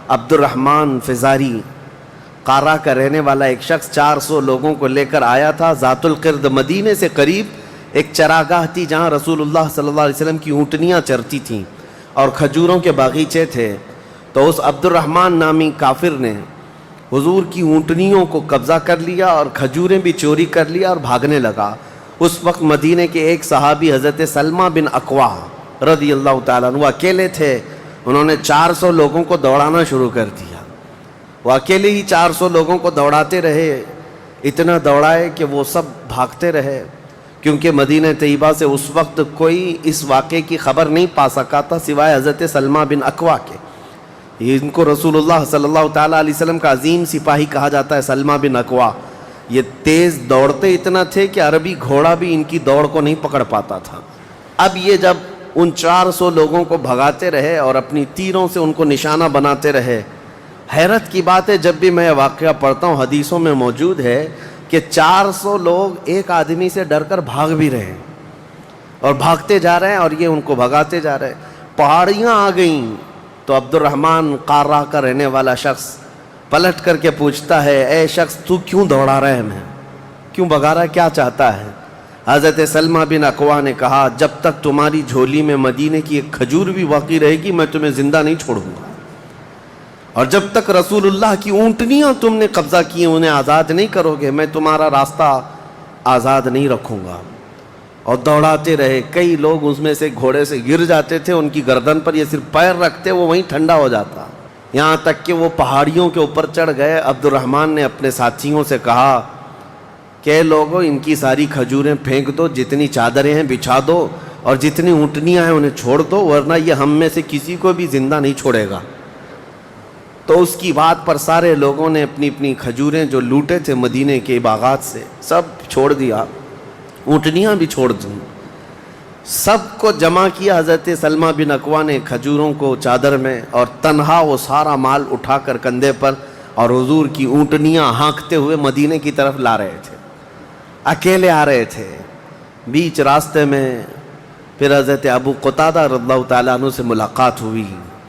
عبد الرحمن فزاری قارہ کا رہنے والا ایک شخص 400 لوگوں کو لے کر آیا تھا ذات القرد مدینے سے قریب ایک چراگاہ تھی جہاں رسول اللہ صلی اللہ علیہ وسلم کی اونٹنیاں چرتی تھیں اور کھجوروں کے باغیچے تھے۔ تو اس عبد الرحمن نامی کافر نے حضور کی اونٹنیوں کو قبضہ کر لیا اور کھجوریں بھی چوری کر لیا اور بھاگنے لگا۔ اس وقت مدینے کے ایک صحابی حضرت سلمہ بن اکوع رضی اللہ تعالیٰ عنہ اکیلے تھے۔ انہوں نے 400 لوگوں کو دوڑانا شروع کر دیا۔ وہ اکیلے ہی 400 لوگوں کو دوڑاتے رہے، اتنا دوڑائے کہ وہ سب بھاگتے رہے، کیونکہ مدینہ طیبہ سے اس وقت کوئی اس واقعے کی خبر نہیں پا سکا تھا سوائے حضرت سلمہ بن اکوع کے۔ ان کو رسول اللہ صلی اللہ تعالیٰ علیہ وسلم کا عظیم سپاہی کہا جاتا ہے سلمہ بن اکوع۔ یہ تیز دوڑتے اتنا تھے کہ عربی گھوڑا بھی ان کی دوڑ کو نہیں پکڑ پاتا تھا۔ اب یہ جب ان 400 لوگوں کو بھگاتے رہے اور اپنی تیروں سے ان کو نشانہ بناتے رہے، حیرت کی بات ہے جب بھی میں واقعہ پڑھتا ہوں حدیثوں میں موجود ہے کہ 400 لوگ ایک آدمی سے ڈر کر بھاگ بھی رہے ہیں اور بھاگتے جا رہے ہیں اور یہ ان کو بھگاتے جا رہے ہیں۔ پہاڑیاں آ گئیں تو عبد الرحمن قارہ کا رہنے والا شخص پلٹ کر کے پوچھتا ہے، اے شخص تو کیوں دوڑا رہا ہے، ہمیں کیوں بھگا رہا ہے، کیا چاہتا ہے؟ حضرت سلمہ بن اکوع نے کہا، جب تک تمہاری جھولی میں مدینے کی ایک کھجور بھی باقی رہے گی میں تمہیں زندہ نہیں چھوڑوں گا، اور جب تک رسول اللہ کی اونٹنیاں تم نے قبضہ کی انہیں آزاد نہیں کرو گے میں تمہارا راستہ آزاد نہیں رکھوں گا۔ اور دوڑاتے رہے، کئی لوگ اس میں سے گھوڑے سے گر جاتے تھے، ان کی گردن پر یہ صرف پیر رکھتے وہ وہیں ٹھنڈا ہو جاتا، یہاں تک کہ وہ پہاڑیوں کے اوپر چڑھ گئے۔ عبد الرحمن نے اپنے ساتھیوں سے کہا کہ لوگوں ان کی ساری کھجوریں پھینک دو، جتنی چادریں ہیں بچھا دو اور جتنی اونٹنیاں ہیں انہیں چھوڑ دو، ورنہ یہ ہم میں سے کسی کو بھی زندہ نہیں چھوڑے گا۔ تو اس کی بات پر سارے لوگوں نے اپنی اپنی کھجوریں جو لوٹے تھے مدینے کے باغات سے سب چھوڑ دیا، اونٹنیاں بھی چھوڑ دیں، سب کو جمع کیا حضرت سلمہ بن اکوع نے کھجوروں کو چادر میں، اور تنہا وہ سارا مال اٹھا کر کندھے پر اور حضور کی اونٹنیاں ہانکتے ہوئے مدینے کی طرف لا رہے تھے، اکیلے آ رہے تھے۔ بیچ راستے میں پھر حضرت ابو قتادہ رضی اللہ تعالیٰ عنہ سے ملاقات ہوئی۔